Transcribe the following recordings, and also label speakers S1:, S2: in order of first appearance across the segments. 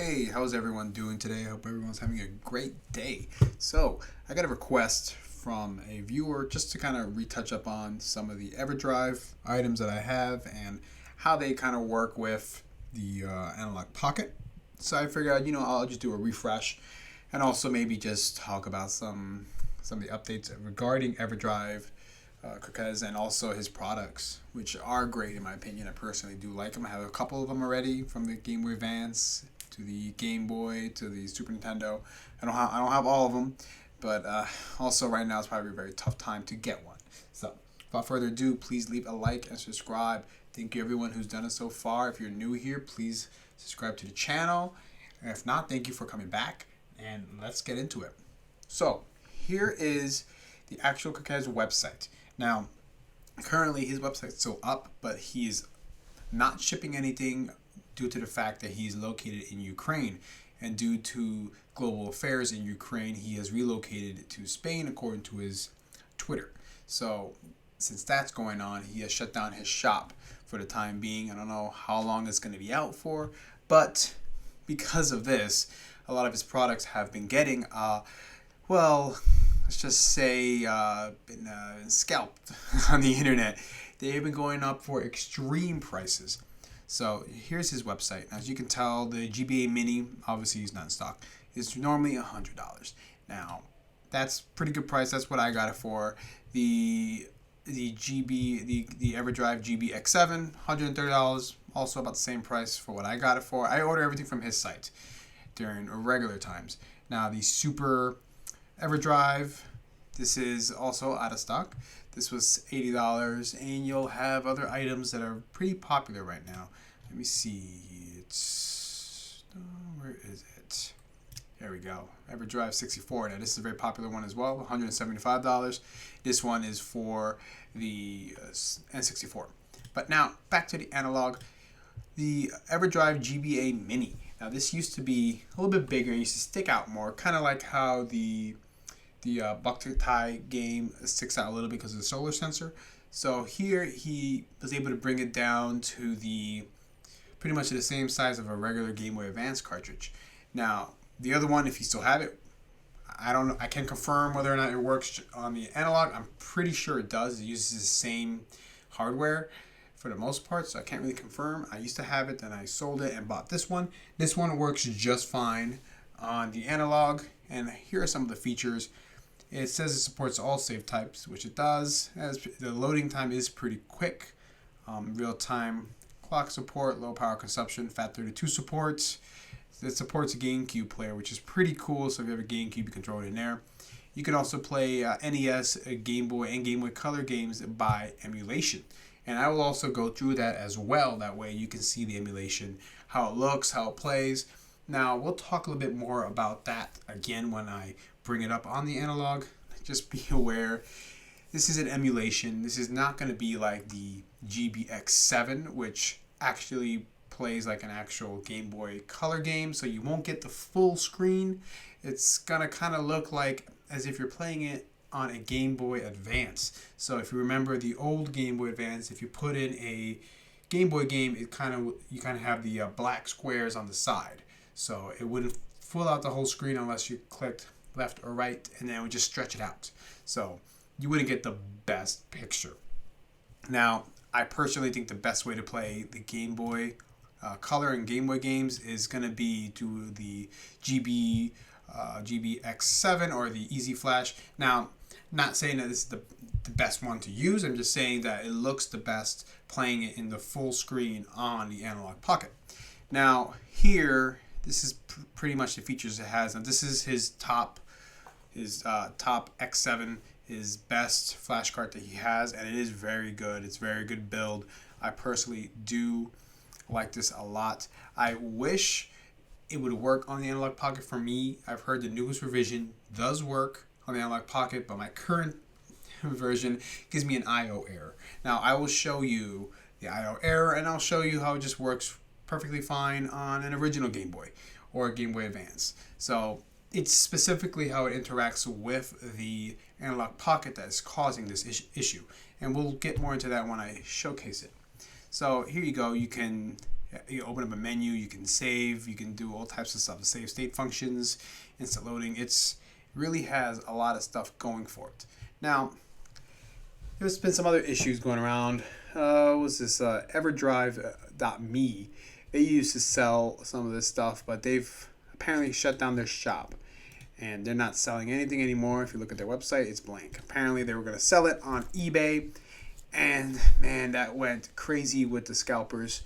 S1: Hey, how's everyone doing today? I hope everyone's having a great day. So, I got a request from a viewer just to kind of retouch up on some of the Everdrive items that I have and how they kind of work with the Analog Pocket. So, I figured, I'll just do a refresh and also maybe just talk about some of the updates regarding Everdrive, Krikzz, and also his products, which are great in my opinion. I personally do like them. I have a couple of them already, from the Game Boy Advance to the Game Boy to the Super Nintendo. I don't have all of them, but also right now it's probably a very tough time to get one. So without further ado, please leave a like and subscribe. Thank you everyone who's done it so far. If you're new here, please subscribe to the channel. And if not, thank you for coming back, and let's get into it. So here is the actual Krikzz website. Now, currently his website's still up, but he's not shipping anything due to the fact that he's located in Ukraine. And due to global affairs in Ukraine, he has relocated to Spain according to his Twitter. So since that's going on, he has shut down his shop for the time being. I don't know how long it's going to be out for, but because of this, a lot of his products have been getting, let's just say, been scalped on the internet. They have been going up for extreme prices. So here's his website. As you can tell, the GBA Mini, obviously he's not in stock, is normally $100. Now, that's pretty good price. That's what I got it for. The Everdrive GB X5, $130, also about the same price for what I got it for. I order everything from his site during regular times. Now, the Super Everdrive, this is also out of stock. This was $80, and you'll have other items that are pretty popular right now. Let me see. Where is it? There we go. Everdrive 64. Now, this is a very popular one as well, $175. This one is for the N64. But now, back to the Analogue. The Everdrive GBA Mini. Now, this used to be a little bit bigger and used to stick out more, kind of like how the Buck Tie game sticks out a little bit because of the solar sensor. So here he was able to bring it down to pretty much the same size of a regular Game Boy Advance cartridge. Now, the other one, if you still have it, I don't know. I can't confirm whether or not it works on the Analog. I'm pretty sure it does. It uses the same hardware for the most part, so I can't really confirm. I used to have it, then I sold it and bought this one. This one works just fine on the Analog, and here are some of the features. It says it supports all save types, which it does. The loading time is pretty quick. Real-time clock support, low power consumption, FAT32 supports. It supports a GameCube player, which is pretty cool. So if you have a GameCube, you can throw it in there. You can also play NES, Game Boy, and Game Boy Color games by emulation. And I will also go through that as well. That way you can see the emulation, how it looks, how it plays. Now, we'll talk a little bit more about that again when I bring it up on the Analog. Just be aware, this is an emulation. This is not going to be like the GBX7, which actually plays like an actual Game Boy Color game, so you won't get the full screen. It's going to kind of look like as if you're playing it on a Game Boy Advance. So if you remember the old Game Boy Advance, if you put in a Game Boy game, you kind of have the black squares on the side. So it wouldn't fill out the whole screen unless you clicked left or right, and then it would just stretch it out. So you wouldn't get the best picture. Now, I personally think the best way to play the Game Boy Color and Game Boy games is going to be to the GBX7 or the Easy Flash. Now, not saying that this is the best one to use. I'm just saying that it looks the best playing it in the full screen on the Analog Pocket. Now, here, this is pretty much the features it has. Now, this is his top X7, his best flash card that he has, and it is very good. It's a very good build. I personally do like this a lot. I wish it would work on the Analog Pocket for me. I've heard the newest revision does work on the Analog Pocket, but my current version gives me an I/O error. Now, I will show you the I/O error, and I'll show you how it just works perfectly fine on an original Game Boy or a Game Boy Advance. So it's specifically how it interacts with the Analog Pocket that is causing this issue, and we'll get more into that when I showcase it. So here you go. You can You open up a menu, you can save, you can do all types of stuff. Save state functions, instant loading. It really has a lot of stuff going for it. Now, there's been some other issues going around. What was this? Everdrive.me. They used to sell some of this stuff, but they've apparently shut down their shop. And they're not selling anything anymore. If you look at their website, it's blank. Apparently, they were going to sell it on eBay. And, man, that went crazy with the scalpers,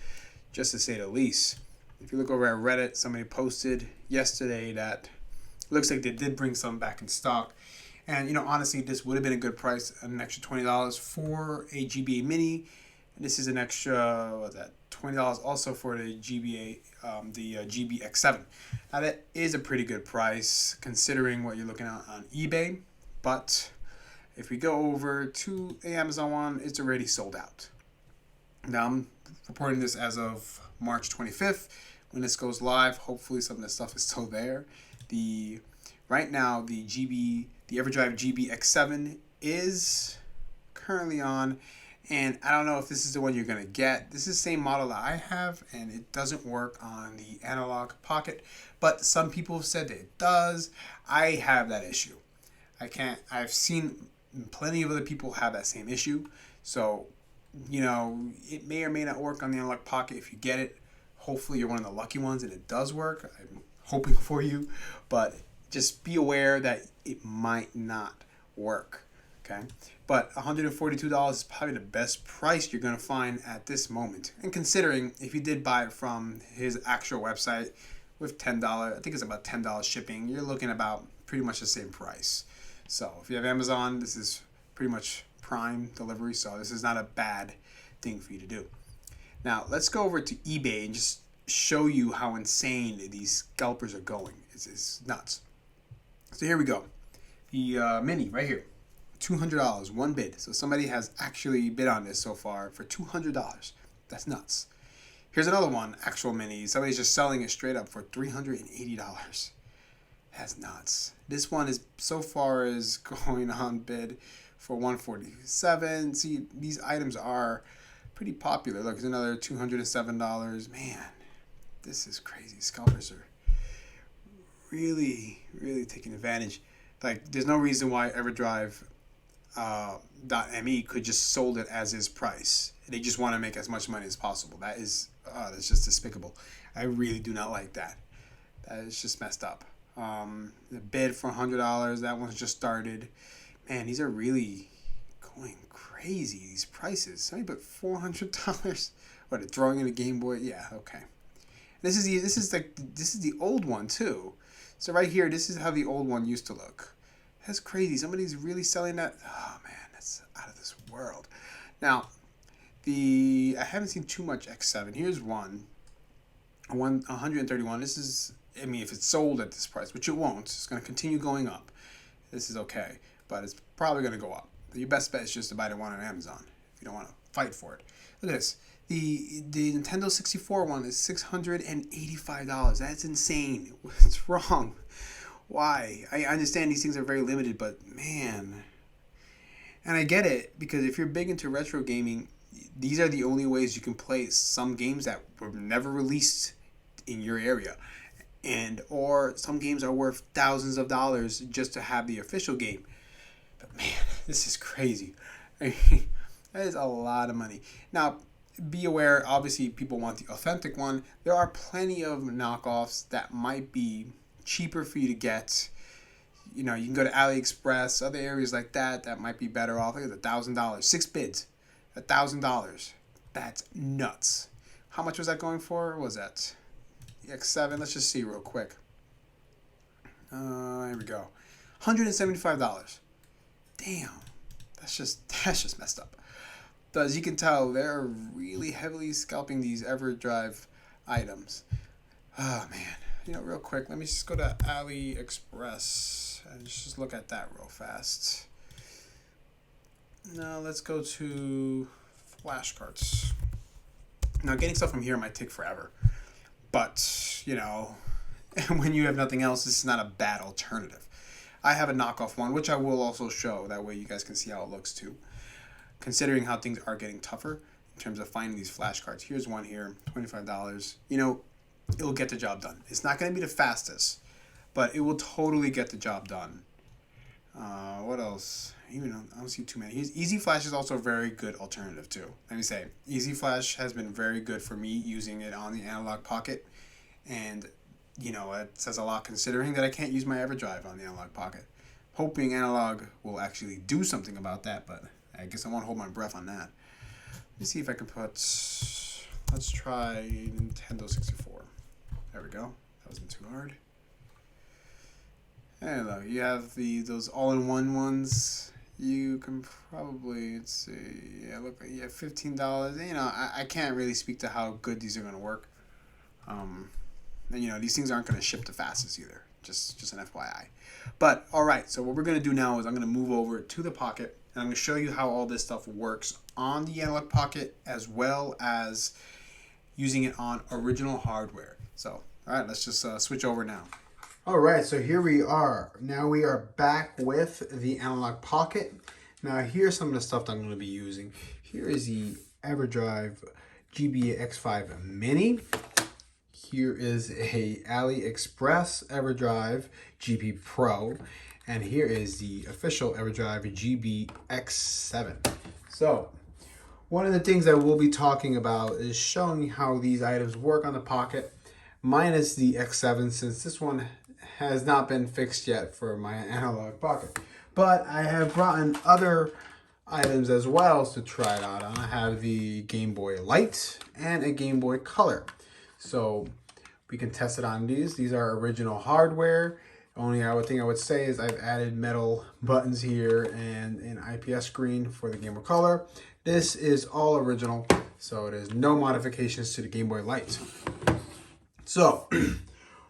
S1: just to say the least. If you look over at Reddit, somebody posted yesterday that it looks like they did bring some back in stock. And, honestly, this would have been a good price, an extra $20 for a GBA Mini. And this is an extra, $20 also for the GBA X5. Now, that is a pretty good price considering what you're looking at on eBay. But if we go over to the Amazon one, it's already sold out. Now, I'm reporting this as of March 25th. When this goes live, hopefully some of this stuff is still there. Right now, the Everdrive GBA X5 is currently on, and I don't know if this is the one you're going to get. This is the same model that I have, and it doesn't work on the Analogue Pocket, but some people have said that it does. I have that issue. I've seen plenty of other people have that same issue, so it may or may not work on the Analogue Pocket if you get it. Hopefully you're one of the lucky ones and it does work. I'm hoping for you, but just be aware that it might not work, okay? But $142 is probably the best price you're going to find at this moment. And considering if you did buy it from his actual website with $10, I think it's about $10 shipping, you're looking about pretty much the same price. So if you have Amazon, this is pretty much prime delivery, so this is not a bad thing for you to do. Now, let's go over to eBay and just show you how insane these scalpers are going. It's nuts. So here we go. The Mini right here, $200, one bid. So somebody has actually bid on this so far for $200. That's nuts. Here's another one, actual Mini. Somebody's just selling it straight up for $380. That's nuts. This one is so far is going on bid for $147. See, these items are pretty popular. Look, it's another $207. Man, this is crazy. Scalpers are really, really taking advantage. Like, there's no reason why Everdrive .me could just sold it as is price. They just want to make as much money as possible. That's just despicable. I really do not like that. That is just messed up. The bid for $100, that one's just started. Man, these are really going crazy, these prices. Somebody put $400. What, throwing in a Game Boy? Yeah, okay. This is the old one too. So right here, this is how the old one used to look. That's crazy. Somebody's really selling that. Oh man, that's out of this world. Now, I haven't seen too much X7. Here's one 131. This is, I mean, if it's sold at this price, which it won't, it's going to continue going up. This is okay, but it's probably going to go up. Your best bet is just to buy the one on Amazon if you don't want to fight for it. Look at this. The Nintendo 64 one is $685. That's insane. What's wrong? Why? I understand these things are very limited, but man. And I get it, because if you're big into retro gaming, these are the only ways you can play some games that were never released in your area. Or some games are worth thousands of dollars just to have the official game. But man, this is crazy. I mean, that is a lot of money. Now, be aware, obviously people want the authentic one. There are plenty of knockoffs that might be cheaper for you to get. You know, you can go to AliExpress, other areas like that might be better off. Look at $1,000, 6 bids, $1,000. That's nuts. How much was that going for? What was that? The X7, let's just see real quick. Here we go. $175. Damn. That's just messed up. But as you can tell, they're really heavily scalping these Everdrive items. Oh man. You know, real quick, let me just go to AliExpress and just look at that real fast. Now let's go to flashcards. Now getting stuff from here might take forever. But, you know, when you have nothing else, this is not a bad alternative. I have a knockoff one, which I will also show. That way you guys can see how it looks too. Considering how things are getting tougher, terms of finding these flash cards. Here's one here, $25. You know, it'll get the job done. It's not going to be the fastest, but it will totally get the job done. What else? Even I don't see too many. Easy Flash is also a very good alternative too. Let me say, Easy Flash has been very good for me using it on the Analogue Pocket, and you know, it says a lot considering that I can't use my Everdrive on the Analogue Pocket. Hoping Analogue will actually do something about that, but I guess I won't hold my breath on that. Let me see if I can put. Let's try Nintendo 64. There we go. That wasn't too hard. And look, you have those all-in-one ones. You can probably, let's see, yeah, look, you have $15. You know, I can't really speak to how good these are going to work. And you know, these things aren't going to ship the fastest either. Just an FYI. But all right, so what we're going to do now is I'm going to move over to the Pocket, and I'm going to show you how all this stuff works on the Analogue Pocket as well as using it on original hardware. So, all right, let's just switch over now. All right, so here we are. Now we are back with the Analogue Pocket. Now here's some of the stuff that I'm going to be using. Here is the Everdrive GBA X5 Mini. Here is a AliExpress Everdrive GP Pro. And here is the official Everdrive GB X7. So, one of the things I will be talking about is showing how these items work on the Pocket, minus the X7, since this one has not been fixed yet for my Analogue Pocket. But I have brought in other items as well to try it out on. I have the Game Boy Light and a Game Boy Color. So we can test it on these. These are original hardware. Only thing I would say is I've added metal buttons here and an IPS screen for the Game Boy Color. This is all original, so there's no modifications to the Game Boy Light. So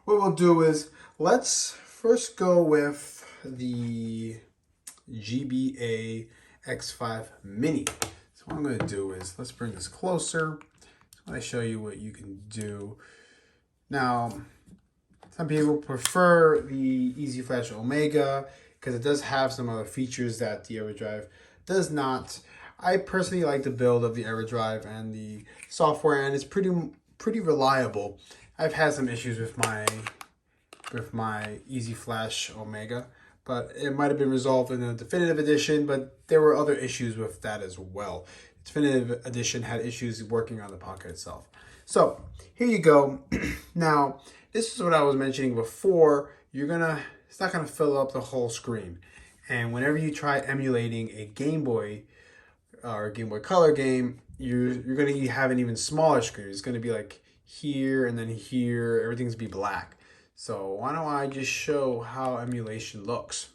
S1: what we'll do is let's first go with the GBA X5 Mini. So what I'm going to do is, let's bring this closer. So I want to show you what you can do. Now, some people prefer the Easy Flash Omega because it does have some other features that the Everdrive does not. I personally like the build of the Everdrive and the software, and it's pretty reliable. I've had some issues with my Easy Flash Omega, but it might have been resolved in the Definitive Edition, but there were other issues with that as well. Definitive Edition had issues working on the Pocket itself. So here you go. Now, this is what I was mentioning before. It's not gonna fill up the whole screen. And whenever you try emulating a Game Boy or Game Boy Color game, you're gonna have an even smaller screen. It's gonna be like here and then here. Everything's be black. So why don't I just show how emulation looks?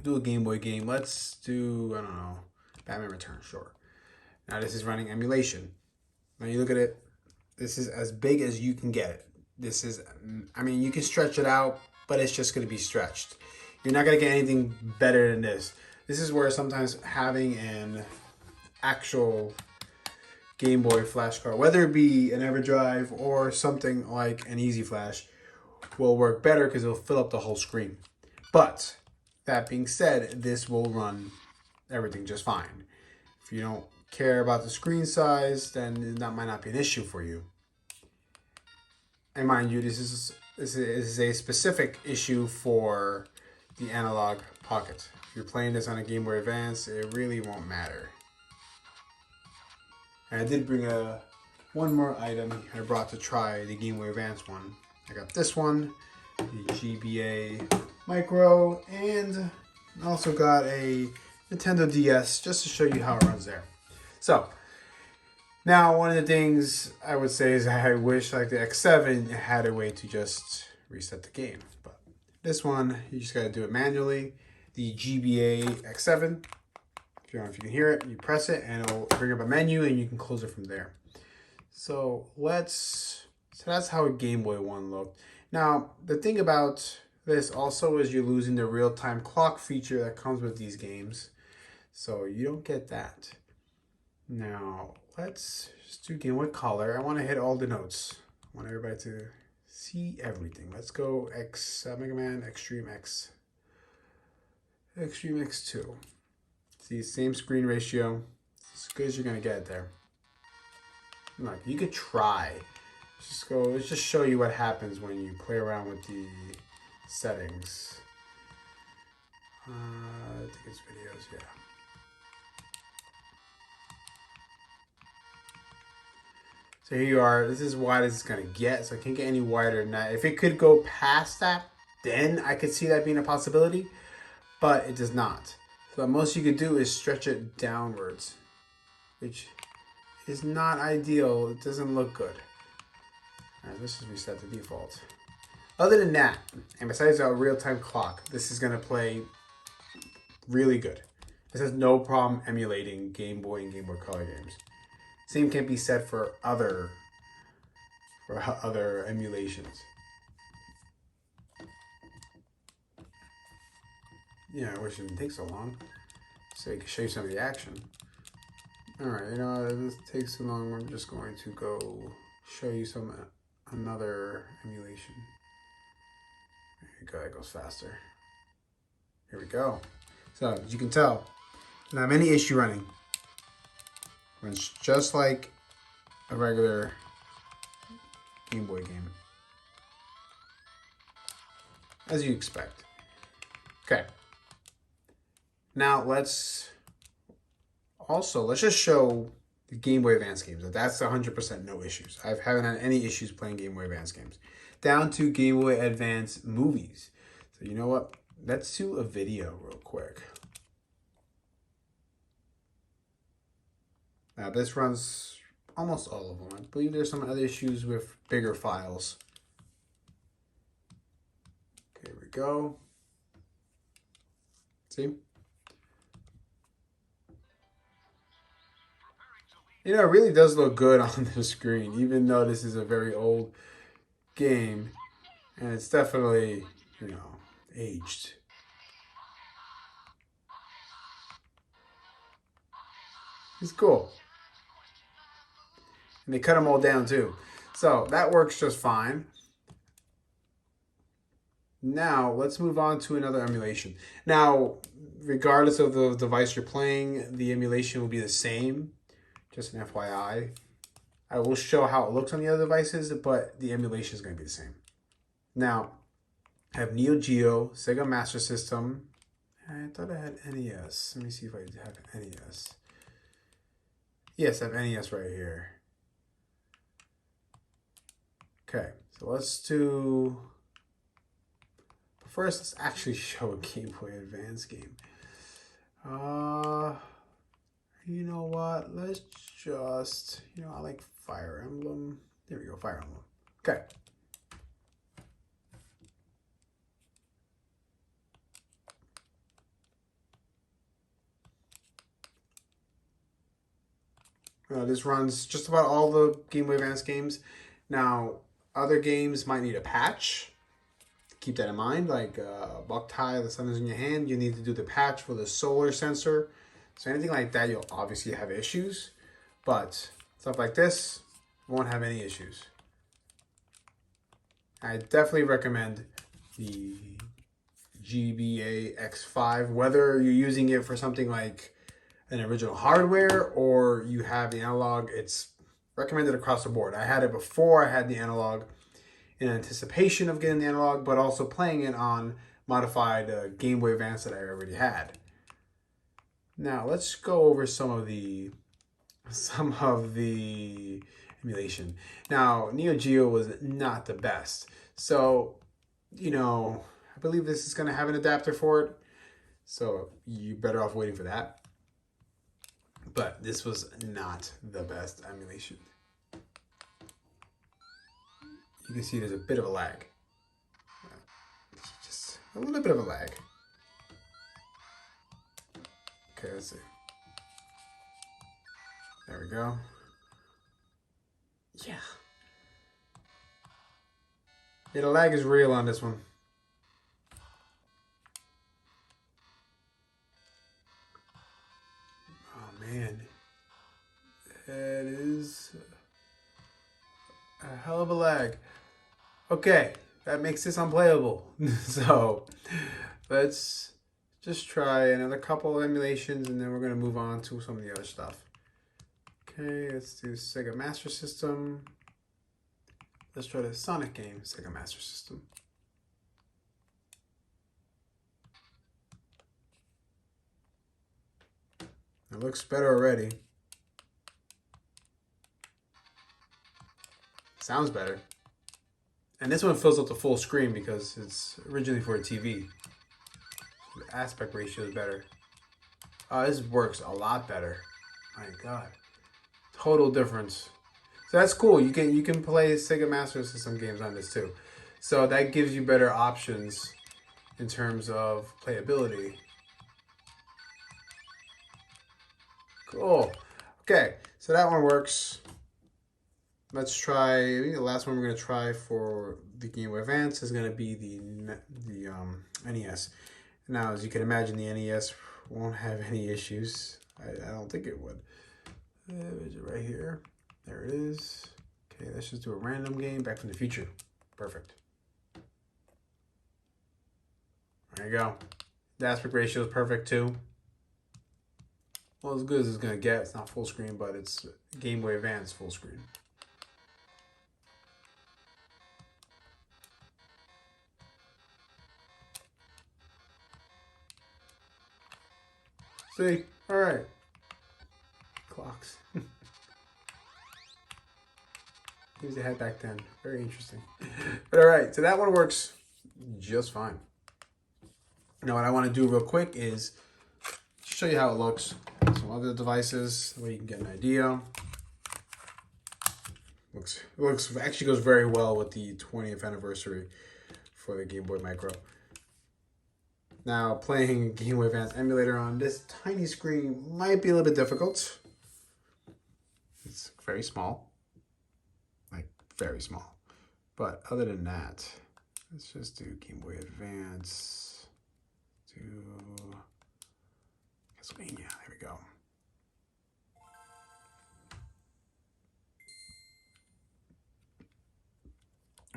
S1: Do a Game Boy game. Let's do, I don't know, Batman Returns, sure. Now this is running emulation. Now you look at it, this is as big as you can get it. This is, I mean, you can stretch it out, but it's just going to be stretched. You're not going to get anything better than this. This is where sometimes having an actual Game Boy flash card, whether it be an Everdrive or something like an Easy Flash, will work better because it'll fill up the whole screen. But that being said, this will run everything just fine. If you don't care about the screen size, then that might not be an issue for you. And mind you, this is a specific issue for the Analogue Pocket. If you're playing this on a Game Boy Advance, it really won't matter. And I did bring one more item I brought to try the Game Boy Advance one. I got this one, the GBA Micro, and I also got a Nintendo DS just to show you how it runs there. So, now one of the things I would say is I wish like the X7 had a way to just reset the game. But this one, you just gotta do it manually. The GBA X7, if you can hear it, you press it and it'll bring up a menu and you can close it from there. So that's how a Game Boy one looked. Now, the thing about this also is you're losing the real-time clock feature that comes with these games. So you don't get that. Now, let's just do Game Boy Color. I want to hit all the notes. I want everybody to see everything. Let's go Mega Man Extreme X. Extreme X2. See, same screen ratio, as good as you're gonna get there. Look, you could try. Let's just show you what happens when you play around with the settings. I think it's videos, yeah. So here you are. This is as wide as it's gonna get, so I can't get any wider than that. If it could go past that, then I could see that being a possibility, but it does not. So the most you could do is stretch it downwards, which is not ideal. It doesn't look good. All right, let's just reset the default. Other than that, and besides our real-time clock, this is gonna play really good. This has no problem emulating Game Boy and Game Boy Color games. Same can be said for other emulations. Yeah, I wish it didn't take so long, so I could show you some of the action. All right, you know, this takes too long. I'm just going to go show you another emulation. There you go, that goes faster. Here we go. So, as you can tell, I don't have any issue running. Runs just like a regular Game Boy game. As you expect. Okay. Now let's just show the Game Boy Advance games. That's 100% no issues. I haven't had any issues playing Game Boy Advance games. Down to Game Boy Advance movies. So you know what? Let's do a video real quick. Now this runs almost all of them. I believe there's some other issues with bigger files. Okay, here we go. See? You know, it really does look good on the screen, even though this is a very old game. And it's definitely, you know, aged. It's cool. And they cut them all down too. So that works just fine. Now, let's move on to another emulation. Now, regardless of the device you're playing, the emulation will be the same. Just an FYI. I will show how it looks on the other devices, but the emulation is going to be the same. Now, I have Neo Geo, Sega Master System. I thought I had NES. Let me see if I have NES. Yes, I have NES right here. Okay, so let's do... First, let's actually show a Game Boy Advance game. You know what? Let's just... You know, I like Fire Emblem. There we go, Fire Emblem. Okay. This runs just about all the Game Boy Advance games. Now, other games might need a patch. Keep that in mind, like Boktai, The Sun is in Your Hand, you need to do the patch for the solar sensor. So anything like that, you'll obviously have issues. But stuff like this won't have any issues. I definitely recommend the GBA X5, whether you're using it for something like an original hardware or you have the analog. It's recommended across the board. I had it before I had the analog in anticipation of getting the analog, but also playing it on modified Game Boy Advance that I already had. Now let's go over some of the emulation. Now Neo Geo was not the best, so you know I believe this is going to have an adapter for it, so you're better off waiting for that. But this was not the best emulation. You can see there's a bit of a lag. Just a little bit of a lag. Okay, let's see. There we go. Yeah. Yeah, the lag is real on this one. Oh man. That is a hell of a lag. Okay, that makes this unplayable. So let's just try another couple of emulations and then we're going to move on to some of the other stuff. Okay, let's do Sega Master System. Let's try the Sonic game, Sega Master System. It looks better already. Sounds better. And this one fills up the full screen because it's originally for a TV. The aspect ratio is better. This works a lot better. My God. Total difference. So that's cool. You can play Sega Master System games on this too. So that gives you better options in terms of playability. Cool. Okay, so that one works. Let's try. I think the last one we're gonna try for the Game Boy Advance is gonna be the NES. Now, as you can imagine, the NES won't have any issues. I don't think it would. Is it right here? There it is. Okay, let's just do a random game. Back from the Future. Perfect. There you go. The aspect ratio is perfect too. Well, as good as it's gonna get. It's not full screen, but it's Game Boy Advance full screen. See? All right. Clocks. Here's the head back then. Very interesting. But all right, so that one works just fine. Now what I want to do real quick is show you how it looks. Some other devices, where you can get an idea. Looks actually goes very well with the 20th anniversary for the Game Boy Micro. Now playing Game Boy Advance emulator on this tiny screen might be a little bit difficult. It's very small. Like very small. But other than that, let's just do Game Boy Advance. Do Castlevania. There we go.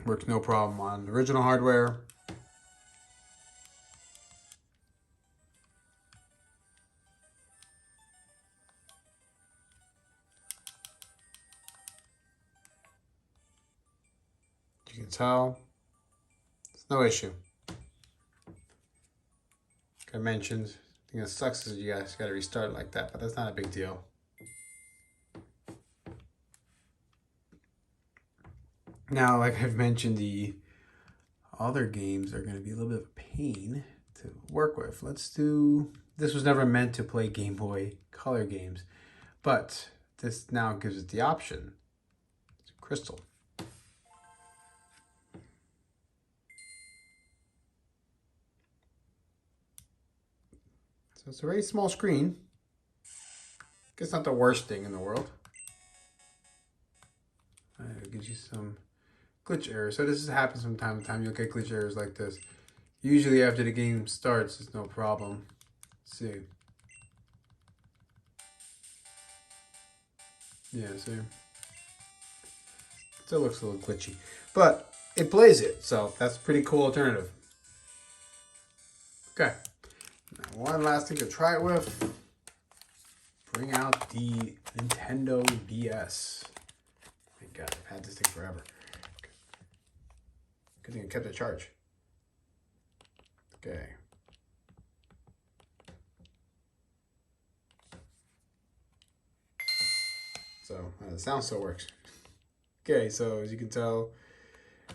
S1: Works no problem on the original hardware. You can tell it's no issue. Like I mentioned, the thing that sucks is you guys got to restart like that, but that's not a big deal. Now, like I've mentioned, the other games are going to be a little bit of a pain to work with. Let's do, this was never meant to play Game Boy Color games, but this now gives it the option. It's Crystal. So it's a very small screen. It's not the worst thing in the world. It gives you some glitch errors. So this happens from time to time. You'll get glitch errors like this. Usually after the game starts, it's no problem. Let's see. Yeah, see? Still looks a little glitchy. But it plays it, so that's a pretty cool alternative. Okay. Now, one last thing to try it with. Bring out the Nintendo DS. My God, I've had this thing forever. Good thing I kept it charged. Okay. So the sound still works. Okay, so as you can tell,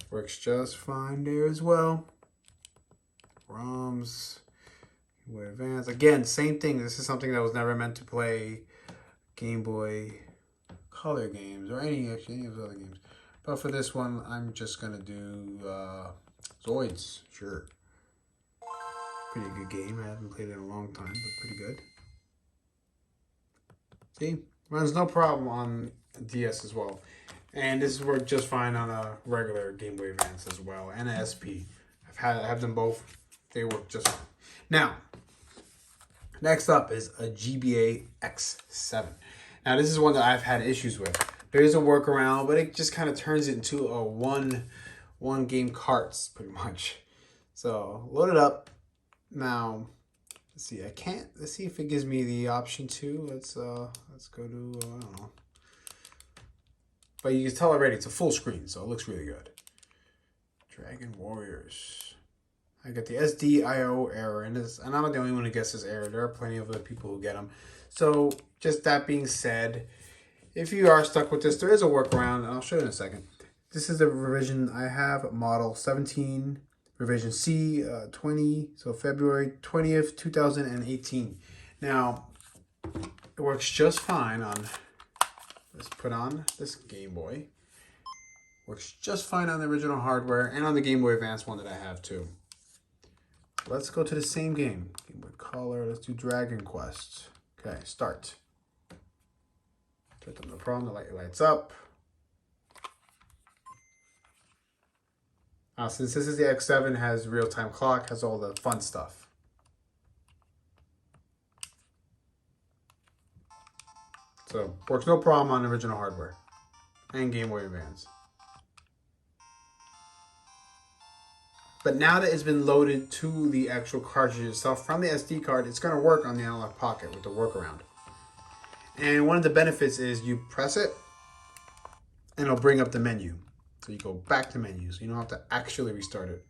S1: works just fine there as well. ROMs, Game Boy Advance. Again, same thing. This is something that was never meant to play Game Boy Color games or any of those other games. But for this one, I'm just gonna do Zoids. Sure. Pretty good game. I haven't played it in a long time, but pretty good. See, runs no problem on DS as well. And this worked just fine on a regular Game Boy Advance as well, and a SP. I have them both. They work just fine. Now, next up is a GBA X5. Now, this is one that I've had issues with. There is a workaround, but it just kind of turns it into a one game carts pretty much. So load it up. Now, let's see. Let's see if it gives me the option to. Let's go to I don't know. But you can tell already it's a full screen, so it looks really good. Dragon Warriors. I got the SDIO error, and I'm not the only one who gets this error. There are plenty of other people who get them. So just that being said, if you are stuck with this, there is a workaround, and I'll show you in a second. This is the revision I have, model 17, revision C 20, so February 20th, 2018. Now, it works just fine on, let's put on this Game Boy. Works just fine on the original hardware and on the Game Boy Advance one that I have too. Let's go to the same game. Game Boy Color, let's do Dragon Quest. Okay, start. Turn on the problem, the light lights up. Since this is the X7, has real-time clock, has all the fun stuff. So, works no problem on the original hardware and Game Boy Advance. But now that it's been loaded to the actual cartridge itself from the SD card, it's going to work on the Analogue Pocket with the workaround. And one of the benefits is you press it, and it'll bring up the menu. So you go back to menus. You don't have to actually restart it.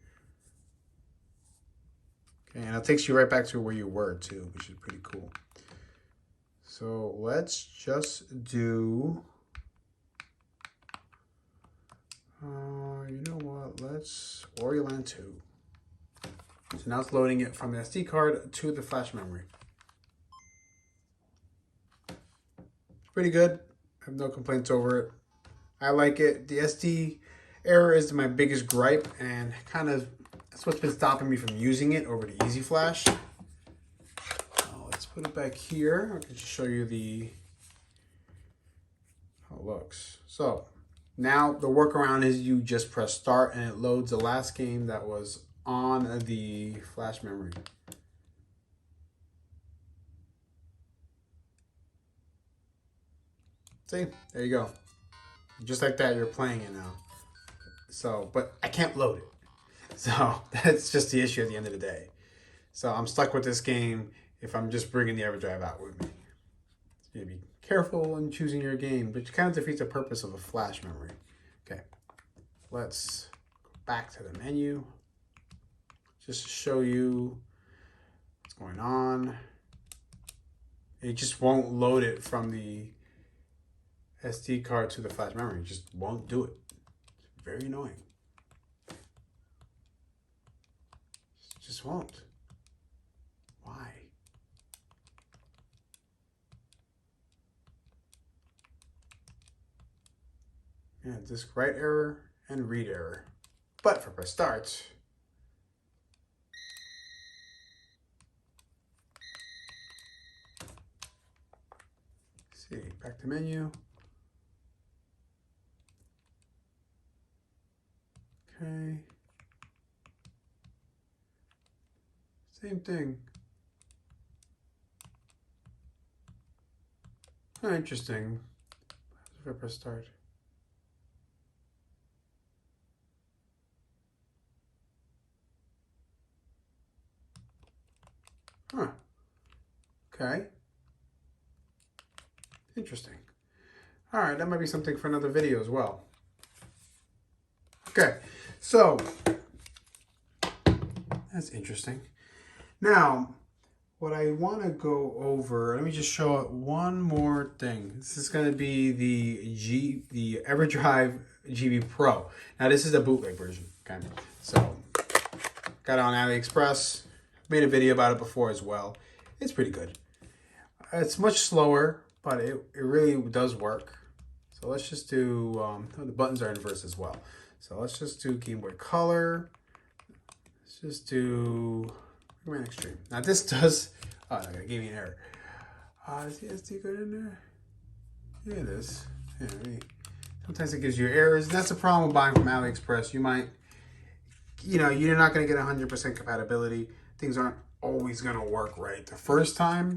S1: Okay, and it takes you right back to where you were too, which is pretty cool. So let's just do, you know what, let's Orioland 2. So now it's loading it from the SD card to the flash memory. Pretty good. I have no complaints over it. I like it. The SD error is my biggest gripe, and kind of that's what's been stopping me from using it over the Easy Flash. Let's put it back here. I can just show you how it looks. So now the workaround is you just press start and it loads the last game that was on the flash memory. See, there you go. Just like that, you're playing it now. So, but I can't load it. So that's just the issue at the end of the day. So I'm stuck with this game if I'm just bringing the Everdrive out with me. So you gotta be careful in choosing your game, which kind of defeats the purpose of a flash memory. Okay, let's go back to the menu. Just to show you what's going on. It just won't load it from the SD card to the flash memory. It just won't do it. It's very annoying. It just won't. Why? Yeah, disk write error and read error. But for press start, see, back to menu. Okay. Same thing. Oh, interesting. If I press start. Huh. Okay. Interesting. All right, that might be something for another video as well. Okay, so that's interesting. Now, what I want to go over, let me just show one more thing. This is going to be the Everdrive GB Pro. Now, this is a bootleg version, okay? So, got it on AliExpress. Made a video about it before as well. It's pretty good. It's much slower, but it really does work. So let's just do, the buttons are inverse as well. So let's just do Game Boy Color. Let's just do Mega Man Extreme. Now this does, oh, it gave me an error. Is the SD card in there? Yeah, it is. Yeah, sometimes it gives you errors. And that's the problem with buying from AliExpress. You might, you're not going to get 100% compatibility. Things aren't always going to work right the first time.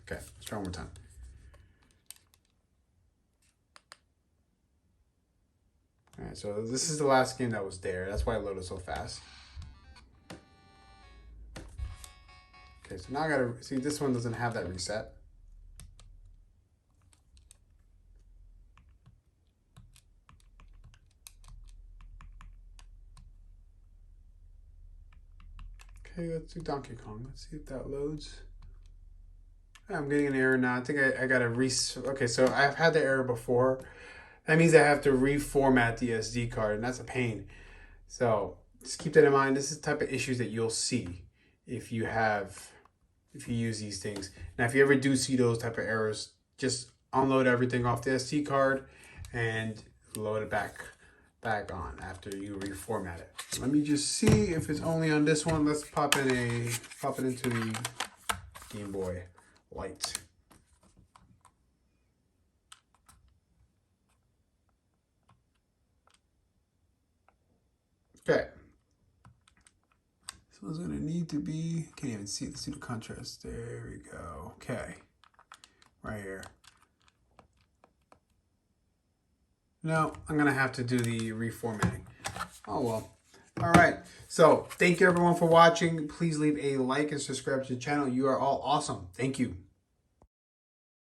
S1: Okay, let's try one more time. All right, so this is the last game that was there. That's why it loaded so fast. Okay, so now I gotta see, this one doesn't have that reset. Okay, let's do Donkey Kong. Let's see if that loads. I'm getting an error now. I think I got to okay, so I've had the error before. That means I have to reformat the SD card, and that's a pain. So just keep that in mind. This is the type of issues that you'll see if you use these things. Now, if you ever do see those type of errors, just unload everything off the SD card and load it back on after you reformat it. Let me just see if it's only on this one. Let's pop it into the Game Boy Light. Okay. This one's gonna need to be, can't even see, let's do the contrast. There we go. Okay. Right here. No, I'm gonna have to do the reformatting. Oh well. All right. So thank you everyone for watching. Please leave a like and subscribe to the channel. You are all awesome. Thank you.